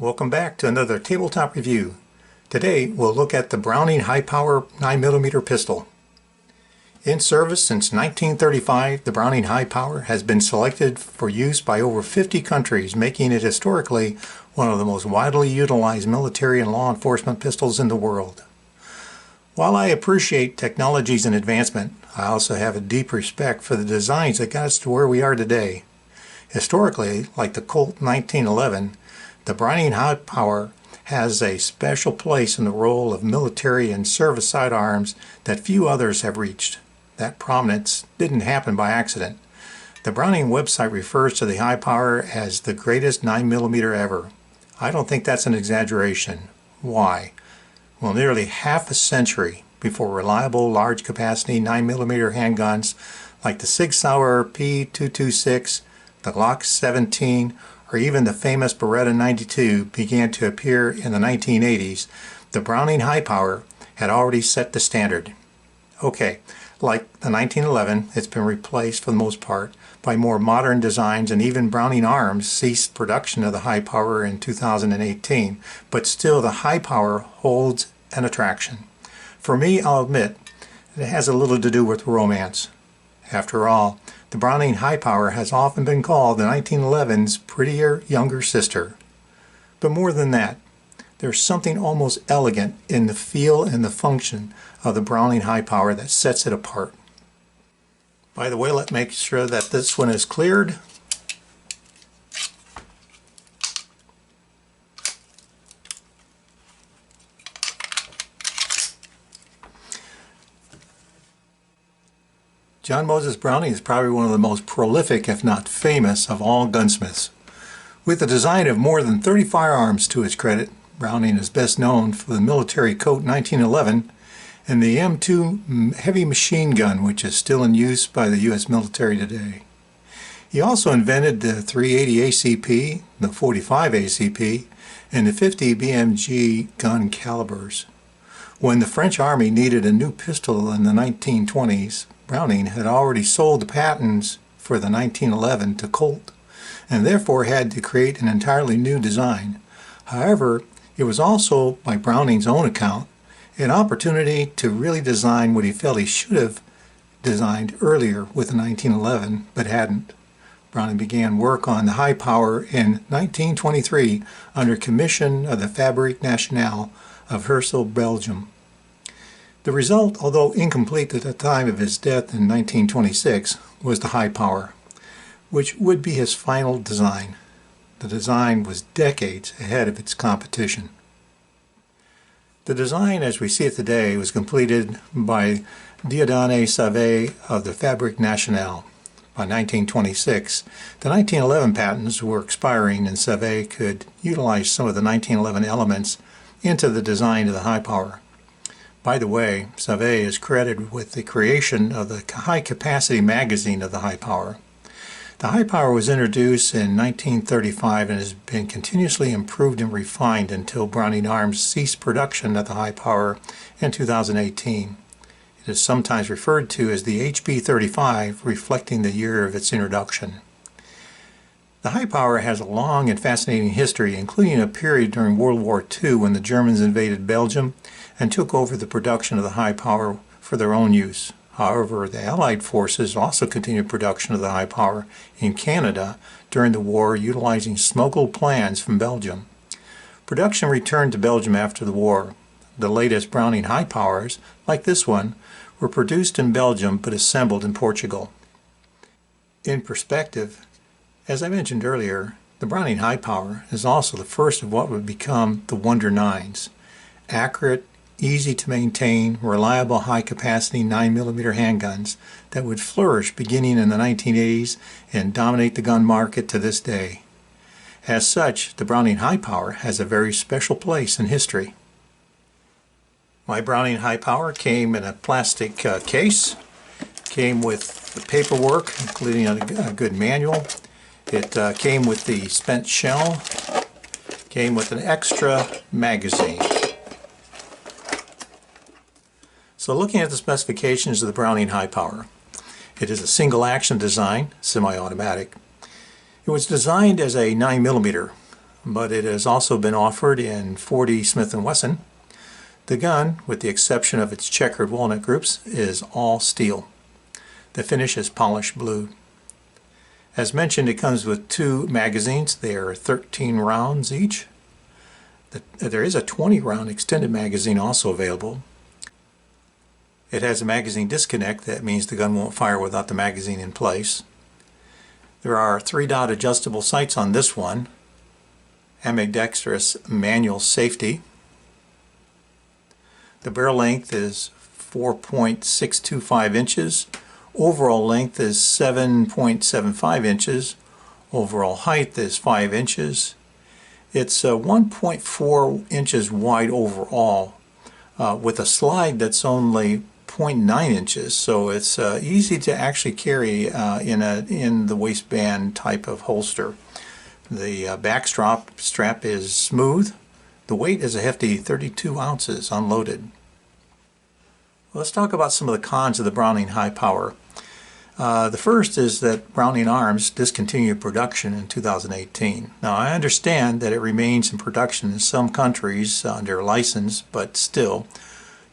Welcome back to another tabletop review. Today we'll look at the Browning High Power 9mm pistol. In service since 1935, the Browning High Power has been selected for use by over 50 countries, making it historically one of the most widely utilized military and law enforcement pistols in the world. While I appreciate technologies and advancement, I also have a deep respect for the designs that got us to where we are today. Historically, like the Colt 1911, the Browning High Power has a special place in the role of military and service sidearms that few others have reached. That prominence didn't happen by accident. The Browning website refers to the High Power as the greatest 9mm ever. I don't think that's an exaggeration. Why? Well, nearly half a century before reliable large-capacity 9mm handguns like the Sig Sauer P226, the Glock 17, or even the famous Beretta 92 began to appear in the 1980s, the Browning High Power had already set the standard. Okay, like the 1911, it's been replaced for the most part by more modern designs, and even Browning Arms ceased production of the High Power in 2018, but still the High Power holds an attraction. For me, I'll admit, it has a little to do with romance. After all, the Browning High Power has often been called the 1911's prettier younger sister. But more than that, there's something almost elegant in the feel and the function of the Browning High Power that sets it apart. By the way, let's make sure that this one is cleared. John Moses Browning is probably one of the most prolific, if not famous, of all gunsmiths. With the design of more than 30 firearms to his credit, Browning is best known for the military Colt 1911 and the M2 heavy machine gun, which is still in use by the U.S. military today. He also invented the 380 ACP, the 45 ACP, and the 50 BMG gun calibers. When the French Army needed a new pistol in the 1920s, Browning had already sold the patents for the 1911 to Colt, and therefore had to create an entirely new design. However, it was also, by Browning's own account, an opportunity to really design what he felt he should have designed earlier with the 1911, but hadn't. Browning began work on the High Power in 1923 under commission of the Fabrique Nationale of Hersel, Belgium. The result, although incomplete at the time of his death in 1926, was the High Power, which would be his final design. The design was decades ahead of its competition. The design as we see it today was completed by Dieudonné Sauvé of the Fabrique Nationale. By 1926, the 1911 patents were expiring, and Sauvé could utilize some of the 1911 elements into the design of the High Power. By the way, Sauvé is credited with the creation of the high-capacity magazine of the High Power. The High Power was introduced in 1935 and has been continuously improved and refined until Browning Arms ceased production of the High Power in 2018. It is sometimes referred to as the HP35, reflecting the year of its introduction. The High Power has a long and fascinating history, including a period during World War II when the Germans invaded Belgium and took over the production of the High Power for their own use. However, the Allied forces also continued production of the High Power in Canada during the war, utilizing smuggled plans from Belgium. Production returned to Belgium after the war. The latest Browning High Powers, like this one, were produced in Belgium but assembled in Portugal. In perspective, as I mentioned earlier, the Browning High Power is also the first of what would become the Wonder 9s. Accurate, easy to maintain, reliable high-capacity 9mm handguns that would flourish beginning in the 1980s and dominate the gun market to this day. As such, the Browning High Power has a very special place in history. My Browning High Power came in a plastic case, came with the paperwork, including a good manual. It came with the spent shell, came with an extra magazine. So looking at the specifications of the Browning High Power, it is a single action design, semi-automatic. It was designed as a 9mm but it has also been offered in .40 Smith & Wesson. The gun, with the exception of its checkered walnut groups, is all steel. The finish is polished blue. As mentioned, it comes with 2 magazines. They are 13 rounds each. There is a 20-round extended magazine also available. It has a magazine disconnect. That means the gun won't fire without the magazine in place. There are 3-dot adjustable sights on this one. Ambidextrous manual safety. The barrel length is 4.625 inches. Overall length is 7.75 inches. Overall height is 5 inches. It's 1.4 inches wide overall, with a slide that's only 0.9 inches, so it's easy to actually carry in the waistband type of holster. The back strap is smooth. The weight is a hefty 32 ounces unloaded. Let's talk about some of the cons of the Browning High Power. The first is that Browning Arms discontinued production in 2018. Now, I understand that it remains in production in some countries under license, but still,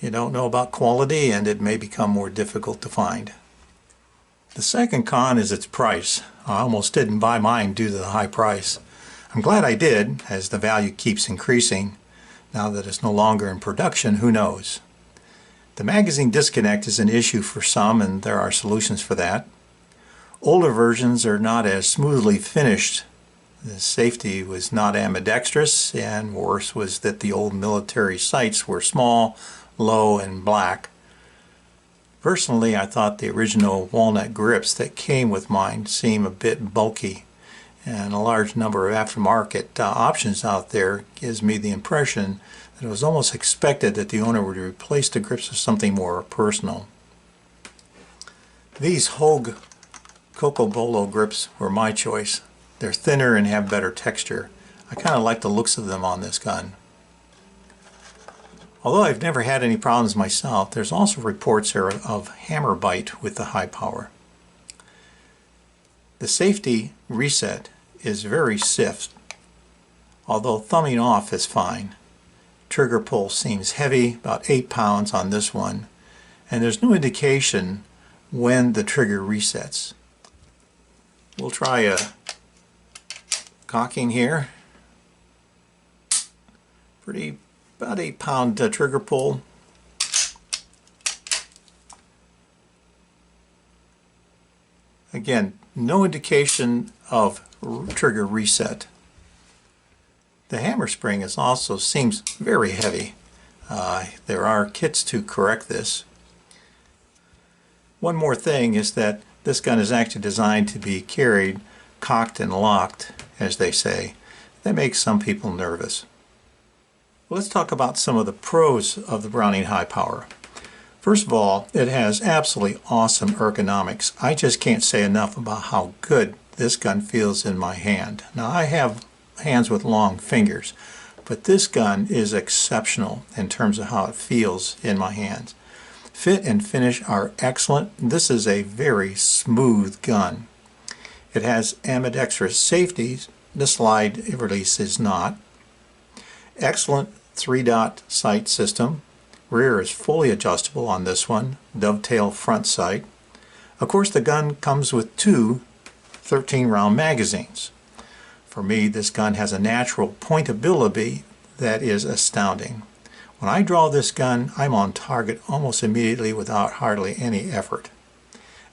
you don't know about quality and it may become more difficult to find. The second con is its price. I almost didn't buy mine due to the high price. I'm glad I did, as the value keeps increasing. Now that it's no longer in production, who knows? The magazine disconnect is an issue for some, and there are solutions for that. Older versions are not as smoothly finished. The safety was not ambidextrous, and worse was that the old military sights were small, low, and black. Personally, I thought the original walnut grips that came with mine seem a bit bulky, and a large number of aftermarket options out there gives me the impression that it was almost expected that the owner would replace the grips with something more personal. These Hogue Cocobolo grips were my choice. They're thinner and have better texture. I kind of like the looks of them on this gun. Although I've never had any problems myself, there's also reports here of hammer bite with the high power. The safety reset is very stiff, although thumbing off is fine. Trigger pull seems heavy, about 8 pounds on this one, and there's no indication when the trigger resets. We'll try a cocking here. About 8 pound trigger pull. Again, no indication of trigger reset. The hammer spring also seems very heavy. There are kits to correct this. One more thing is that this gun is actually designed to be carried cocked and locked, as they say. That makes some people nervous. Well, let's talk about some of the pros of the Browning High Power. First of all, it has absolutely awesome ergonomics. I just can't say enough about how good this gun feels in my hand. Now, I have hands with long fingers, but this gun is exceptional in terms of how it feels in my hands. Fit and finish are excellent. This is a very smooth gun. It has ambidextrous safeties. The slide release is not. Excellent 3-dot sight system. Rear is fully adjustable on this one. Dovetail front sight. Of course, the gun comes with 2 13-round magazines. For me, this gun has a natural pointability that is astounding. When I draw this gun, I'm on target almost immediately without hardly any effort.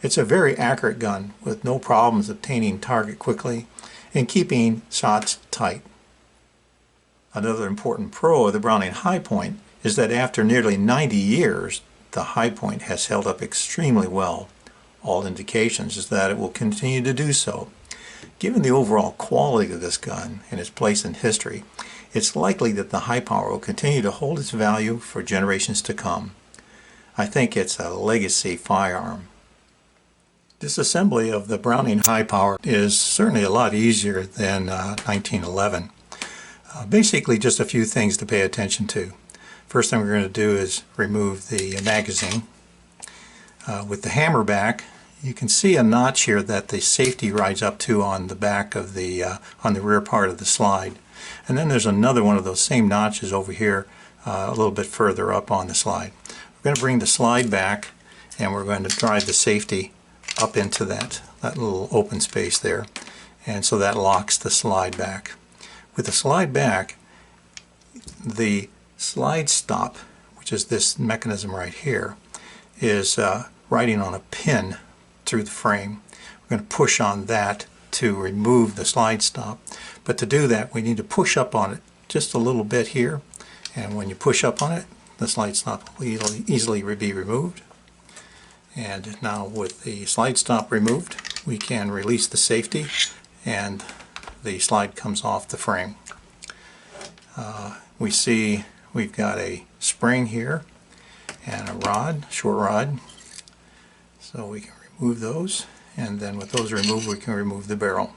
It's a very accurate gun with no problems obtaining target quickly and keeping shots tight. Another important pro of the Browning High Point is that after nearly 90 years, the High Point has held up extremely well. All indications is that it will continue to do so. Given the overall quality of this gun and its place in history, it's likely that the High Power will continue to hold its value for generations to come. I think it's a legacy firearm. Disassembly of the Browning High Power is certainly a lot easier than 1911. Basically just a few things to pay attention to. First thing we're going to do is remove the magazine. With the hammer back, you can see a notch here that the safety rides up to on the back of the on the rear part of the slide. And then there's another one of those same notches over here a little bit further up on the slide. We're going to bring the slide back, and we're going to drive the safety up into that little open space there, and so that locks the slide back. With the slide back, the slide stop, which is this mechanism right here, is riding on a pin through the frame. We're going to push on that to remove the slide stop, but to do that we need to push up on it just a little bit here, and when you push up on it, the slide stop will easily be removed. And now with the slide stop removed, we can release the safety and the slide comes off the frame. We see we've got a spring here and a rod, short rod, so we can remove those, and then with those removed we can remove the barrel.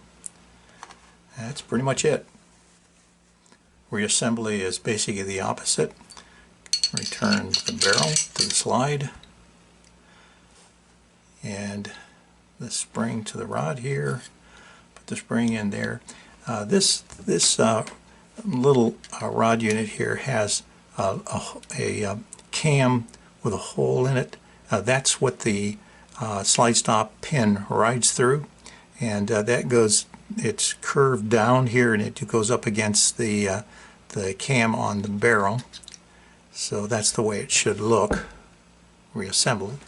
That's pretty much it. Reassembly is basically the opposite. Return the barrel to the slide and the spring to the rod here. Put the spring in there. This little rod unit here has a cam with a hole in it. That's what the slide stop pin rides through, and that goes, it's curved down here and it goes up against the cam on the barrel. So that's the way it should look reassembled.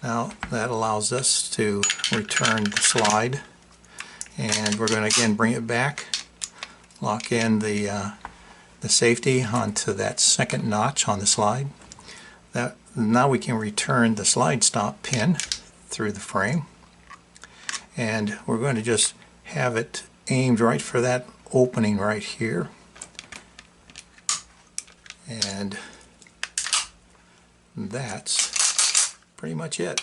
Now that allows us to return the slide, and we're going to again bring it back, lock in the safety onto that second notch on the slide. Now we can return the slide stop pin through the frame, and we're going to just have it aimed right for that opening right here, and that's pretty much it.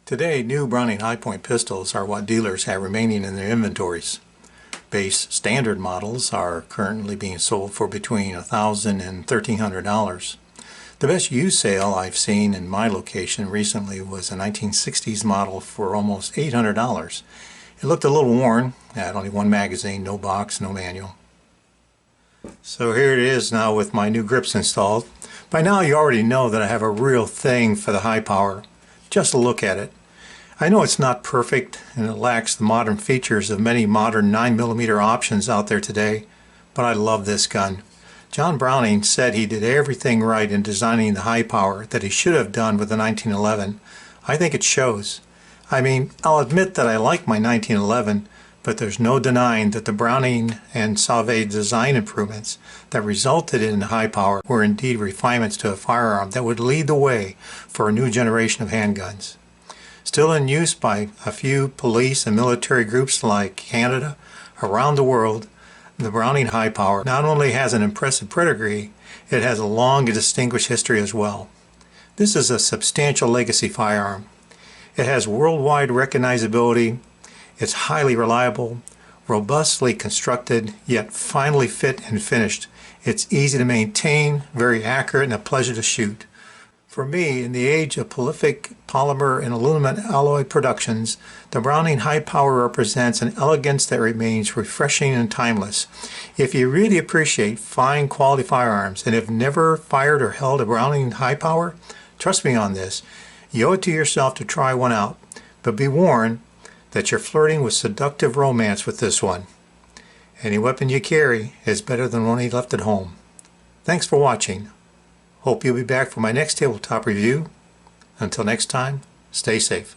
Today, new Browning Hi-Point pistols are what dealers have remaining in their inventories. Base standard models are currently being sold for between $1,000 and $1,300. The best used sale I've seen in my location recently was a 1960s model for almost $800. It looked a little worn, had only one magazine, no box, no manual. So here it is now with my new grips installed. By now you already know that I have a real thing for the high power. Just look at it. I know it's not perfect and it lacks the modern features of many modern 9mm options out there today, but I love this gun. John Browning said he did everything right in designing the high power that he should have done with the 1911. I think it shows. I mean, I'll admit that I like my 1911, but there's no denying that the Browning and Sauvé design improvements that resulted in high power were indeed refinements to a firearm that would lead the way for a new generation of handguns. Still in use by a few police and military groups like Canada, around the world, the Browning High Power not only has an impressive pedigree, it has a long and distinguished history as well. This is a substantial legacy firearm. It has worldwide recognizability, it's highly reliable, robustly constructed, yet finely fit and finished. It's easy to maintain, very accurate, and a pleasure to shoot. For me, in the age of prolific polymer and aluminum alloy productions, the Browning High Power represents an elegance that remains refreshing and timeless. If you really appreciate fine quality firearms and have never fired or held a Browning High Power, trust me on this, you owe it to yourself to try one out. But be warned that you're flirting with seductive romance with this one. Any weapon you carry is better than one you left at home. Thanks for watching. Hope you'll be back for my next tabletop review. Until next time, stay safe.